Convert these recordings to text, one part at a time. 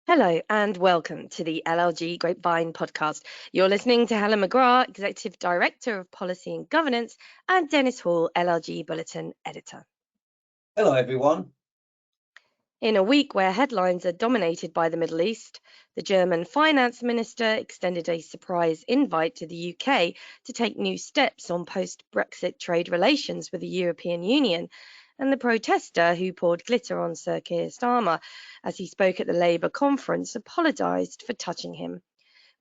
Hello and welcome to the LLG Grapevine podcast. You're listening to Helen McGrath, Executive Director of Policy and Governance, and Dennis Hall, LLG Bulletin Editor. Hello, everyone. In a week where headlines are dominated by the Middle East, the German finance minister extended a surprise invite to the UK to take new steps on post-Brexit trade relations with the European Union. And the protester who poured glitter on Sir Keir Starmer as he spoke at the Labour conference apologised for touching him.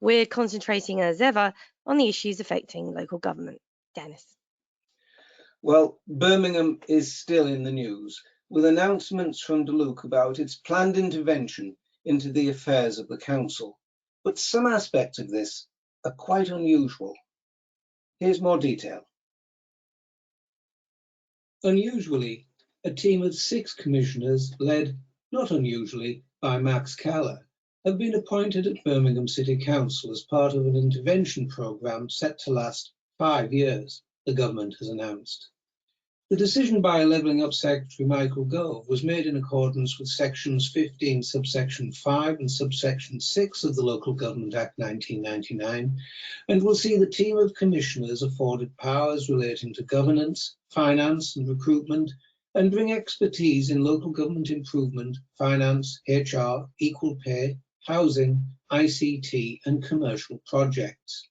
We're concentrating as ever on the issues affecting local government. Dennis. Well, Birmingham is still in the news, with announcements from Duluth about its planned intervention into the affairs of the council. But some aspects of this are quite unusual. Here's more detail. Unusually, a team of 6 commissioners, led, not unusually, by Max Keller, have been appointed at Birmingham City Council as part of an intervention programme set to last 5 years, the government has announced. The decision by Levelling Up Secretary Michael Gove was made in accordance with sections 15, subsection 5 and subsection 6 of the Local Government Act 1999, and will see the team of commissioners afforded powers relating to governance, finance and recruitment, and bring expertise in local government improvement, finance, HR, equal pay, housing, ICT and commercial projects.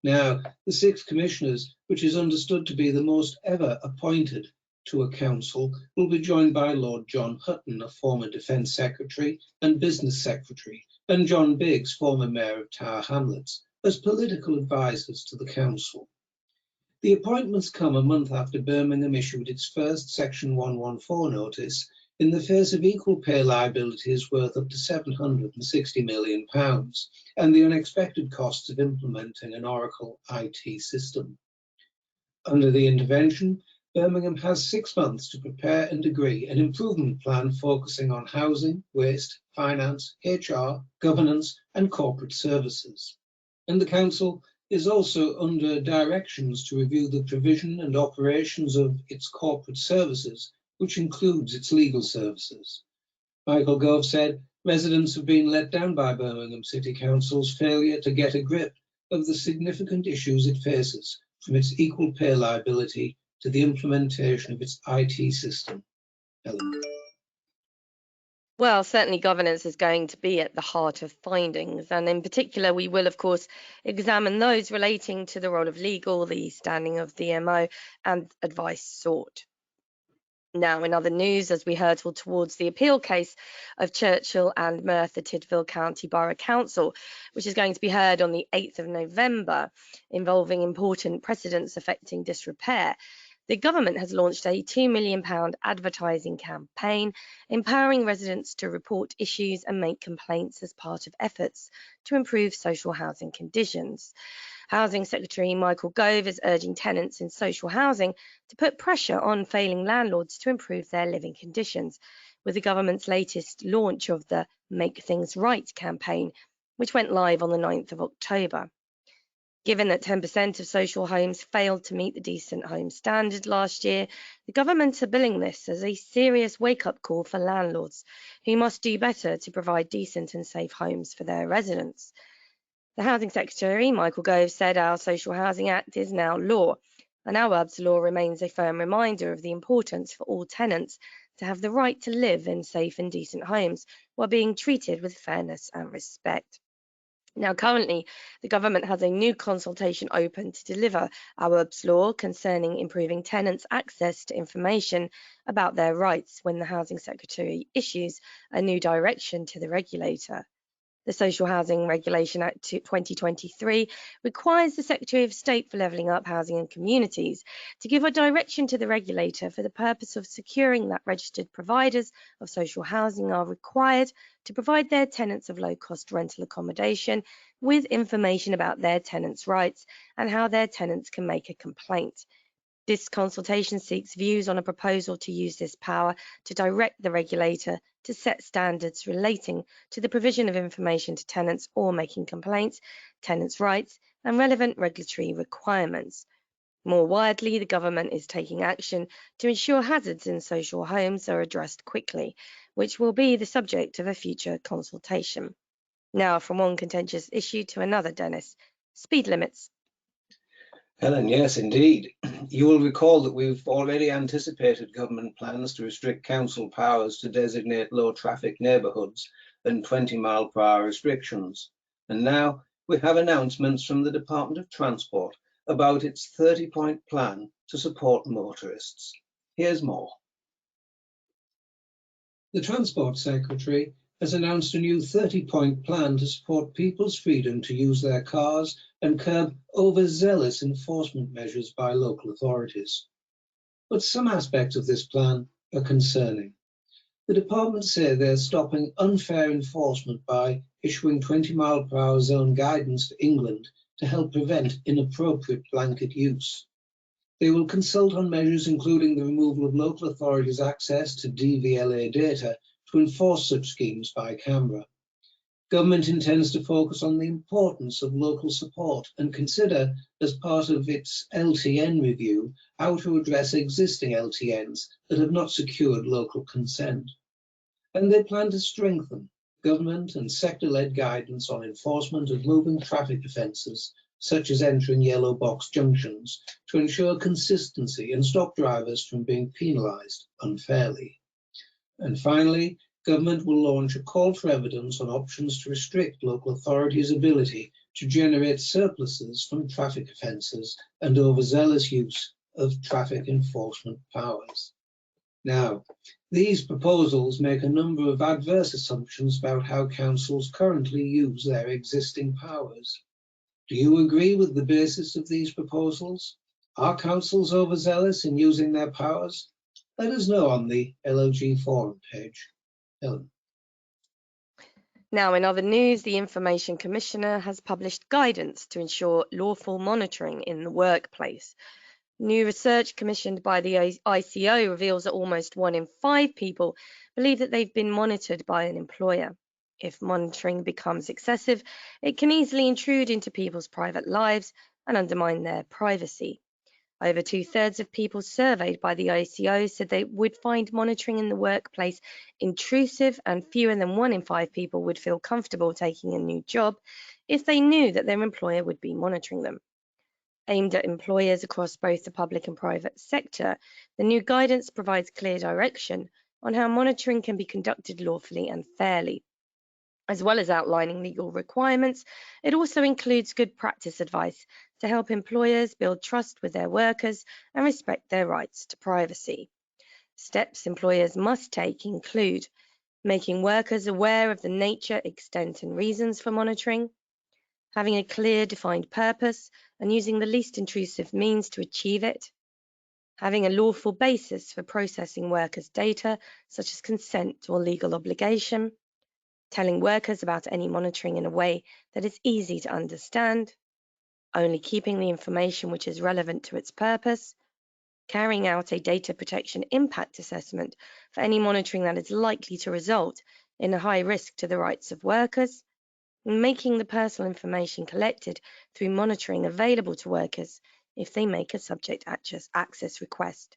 Now, the 6 commissioners, which is understood to be the most ever appointed to a council, will be joined by Lord John Hutton, a former Defence Secretary and Business Secretary, and John Biggs, former Mayor of Tower Hamlets, as political advisors to the council. The appointments come a month after Birmingham issued its first Section 114 notice in the face of equal pay liabilities worth up to £760 million and the unexpected costs of implementing an Oracle IT system. Under the intervention, Birmingham has 6 months to prepare and agree an improvement plan focusing on housing, waste, finance, HR, governance and corporate services. And the council is also under directions to review the provision and operations of its corporate services, which includes its legal services. Michael Gove said residents have been let down by Birmingham City Council's failure to get a grip of the significant issues it faces, from its equal pay liability to the implementation of its IT system. Helen. Well, certainly governance is going to be at the heart of findings, and in particular we will of course examine those relating to the role of legal, the standing of the MO and advice sought. Now, in other news, as we hurtle towards the appeal case of Churchill and Merthyr Tydfil County Borough Council, which is going to be heard on the 8th of November, involving important precedents affecting disrepair, the government has launched a £2 million advertising campaign, empowering residents to report issues and make complaints as part of efforts to improve social housing conditions. Housing Secretary Michael Gove is urging tenants in social housing to put pressure on failing landlords to improve their living conditions, with the government's latest launch of the Make Things Right campaign, which went live on the 9th of October. Given that 10% of social homes failed to meet the Decent Home Standard last year, the government are billing this as a serious wake-up call for landlords, who must do better to provide decent and safe homes for their residents. The Housing Secretary, Michael Gove, said our Social Housing Act is now law, and our UBS law remains a firm reminder of the importance for all tenants to have the right to live in safe and decent homes while being treated with fairness and respect. Now, currently, the government has a new consultation open to deliver our UBS law concerning improving tenants' access to information about their rights when the Housing Secretary issues a new direction to the regulator. The Social Housing Regulation Act 2023 requires the Secretary of State for Levelling Up Housing and Communities to give a direction to the regulator for the purpose of securing that registered providers of social housing are required to provide their tenants of low-cost rental accommodation with information about their tenants' rights and how their tenants can make a complaint. This consultation seeks views on a proposal to use this power to direct the regulator to set standards relating to the provision of information to tenants or making complaints, tenants' rights, and relevant regulatory requirements. More widely, the government is taking action to ensure hazards in social homes are addressed quickly, which will be the subject of a future consultation. Now, from one contentious issue to another, Dennis. Speed limits. Helen, yes, indeed. You will recall that we've already anticipated government plans to restrict council powers to designate low traffic neighbourhoods and 20-mile-per-hour restrictions. And now we have announcements from the Department of Transport about its 30-point plan to support motorists. Here's more. The Transport Secretary has announced a new 30-point plan to support people's freedom to use their cars and curb overzealous enforcement measures by local authorities. But some aspects of this plan are concerning. The department say they're stopping unfair enforcement by issuing 20-mile-per-hour zone guidance to England to help prevent inappropriate blanket use. They will consult on measures including the removal of local authorities' access to DVLA data to enforce such schemes by Canberra. Government intends to focus on the importance of local support and consider, as part of its LTN review, how to address existing LTNs that have not secured local consent. And they plan to strengthen government and sector-led guidance on enforcement of moving traffic offences, such as entering yellow box junctions, to ensure consistency and stop drivers from being penalised unfairly. And finally, government will launch a call for evidence on options to restrict local authorities' ability to generate surpluses from traffic offences and overzealous use of traffic enforcement powers. Now, these proposals make a number of adverse assumptions about how councils currently use their existing powers. Do you agree with the basis of these proposals? Are councils overzealous in using their powers? Let us know on the LLG forum page. Helen. Now, in other news, the Information Commissioner has published guidance to ensure lawful monitoring in the workplace. New research commissioned by the ICO reveals that almost 1 in 5 people believe that they've been monitored by an employer. If monitoring becomes excessive, it can easily intrude into people's private lives and undermine their privacy. Over 2/3 of people surveyed by the ICO said they would find monitoring in the workplace intrusive, and fewer than 1 in 5 people would feel comfortable taking a new job if they knew that their employer would be monitoring them. Aimed at employers across both the public and private sector, the new guidance provides clear direction on how monitoring can be conducted lawfully and fairly. As well as outlining legal requirements, it also includes good practice advice to help employers build trust with their workers and respect their rights to privacy. Steps employers must take include making workers aware of the nature, extent, and reasons for monitoring, having a clear, defined purpose and using the least intrusive means to achieve it, having a lawful basis for processing workers' data, such as consent or legal obligation, telling workers about any monitoring in a way that is easy to understand, only keeping the information which is relevant to its purpose, carrying out a data protection impact assessment for any monitoring that is likely to result in a high risk to the rights of workers, and making the personal information collected through monitoring available to workers if they make a subject access request.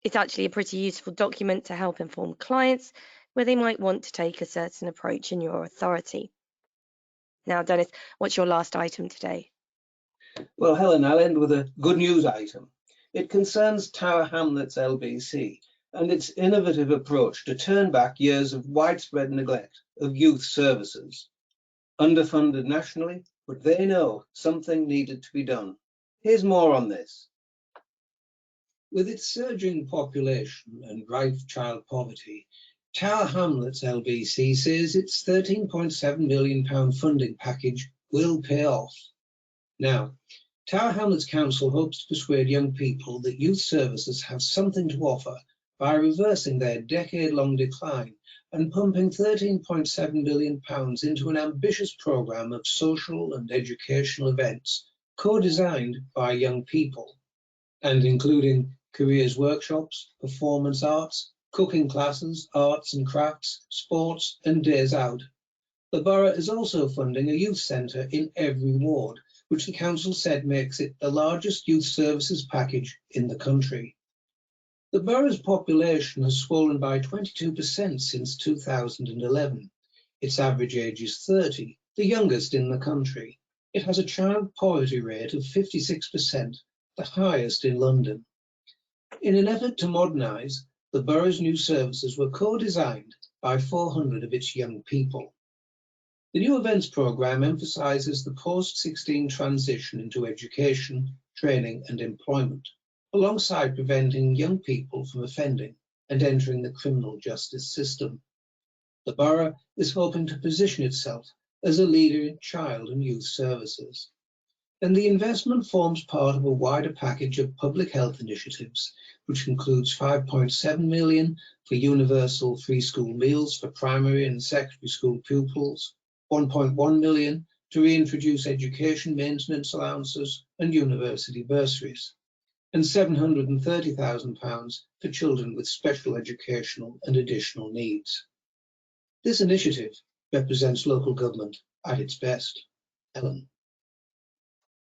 It's actually a pretty useful document to help inform clients where they might want to take a certain approach in your authority. Now, Dennis, what's your last item today? Well, Helen, I'll end with a good news item. It concerns Tower Hamlets LBC and its innovative approach to turn back years of widespread neglect of youth services. Underfunded nationally, but they know something needed to be done. Here's more on this. With its surging population and rife child poverty, Tower Hamlets LBC says its £13.7 million funding package will pay off. Now, Tower Hamlets Council hopes to persuade young people that youth services have something to offer by reversing their decade-long decline and pumping £13.7 million into an ambitious programme of social and educational events co-designed by young people, and including careers workshops, performance arts, cooking classes, arts and crafts, sports and days out. The borough is also funding a youth centre in every ward, which the council said makes it the largest youth services package in the country. The borough's population has swollen by 22% since 2011. Its average age is 30, the youngest in the country. It has a child poverty rate of 56%, the highest in London. In an effort to modernise, the borough's new services were co-designed by 400 of its young people. The new events programme emphasises the post-16 transition into education, training and employment, alongside preventing young people from offending and entering the criminal justice system. The borough is hoping to position itself as a leader in child and youth services. And the investment forms part of a wider package of public health initiatives, which includes £5.7 million for universal free school meals for primary and secondary school pupils, £1.1 million to reintroduce education maintenance allowances and university bursaries, and £730,000 for children with special educational and additional needs. This initiative represents local government at its best. Helen.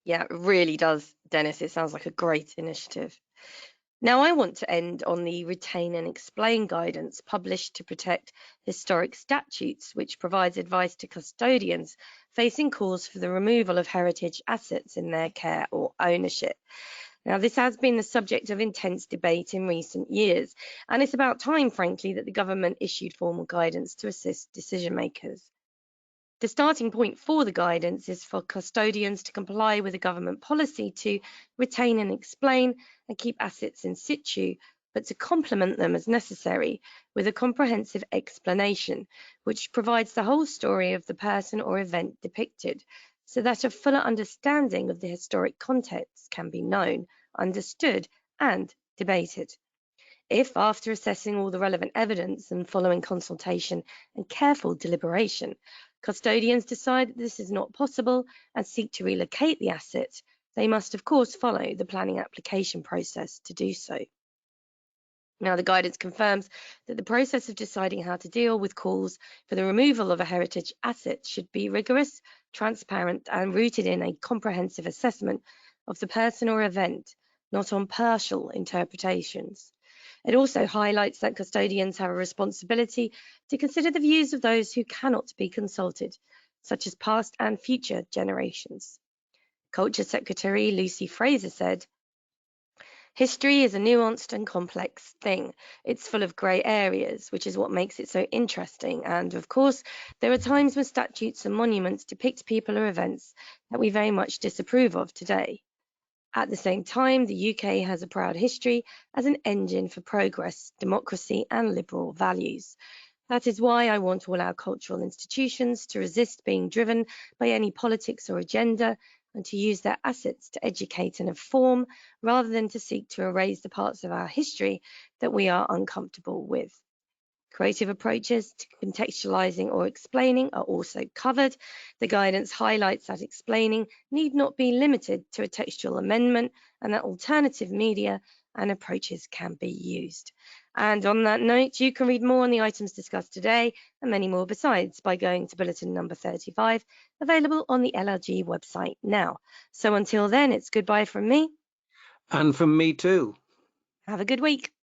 Yeah, it really does, Dennis. It sounds like a great initiative. Now, I want to end on the Retain and Explain guidance published to protect historic statutes, which provides advice to custodians facing calls for the removal of heritage assets in their care or ownership. Now, this has been the subject of intense debate in recent years, and it's about time, frankly, that the government issued formal guidance to assist decision makers. The starting point for the guidance is for custodians to comply with a government policy to retain and explain and keep assets in situ, but to complement them as necessary with a comprehensive explanation, which provides the whole story of the person or event depicted, so that a fuller understanding of the historic context can be known, understood, and debated. If, after assessing all the relevant evidence and following consultation and careful deliberation, custodians decide that this is not possible and seek to relocate the asset, they must, of course, follow the planning application process to do so. Now, the guidance confirms that the process of deciding how to deal with calls for the removal of a heritage asset should be rigorous, transparent, and rooted in a comprehensive assessment of the person or event, not on partial interpretations. It also highlights that custodians have a responsibility to consider the views of those who cannot be consulted, such as past and future generations. Culture Secretary Lucy Fraser said, "History is a nuanced and complex thing. It's full of grey areas, which is what makes it so interesting. And of course, there are times when statutes and monuments depict people or events that we very much disapprove of today. At the same time, the UK has a proud history as an engine for progress, democracy and liberal values. That is why I want all our cultural institutions to resist being driven by any politics or agenda and to use their assets to educate and inform rather than to seek to erase the parts of our history that we are uncomfortable with. Creative approaches to contextualizing or explaining are also covered. The guidance highlights that explaining need not be limited to a textual amendment and that alternative media and approaches can be used." And on that note, you can read more on the items discussed today and many more besides by going to bulletin number 35, available on the LLG website now. So until then, it's goodbye from me. And from me too. Have a good week.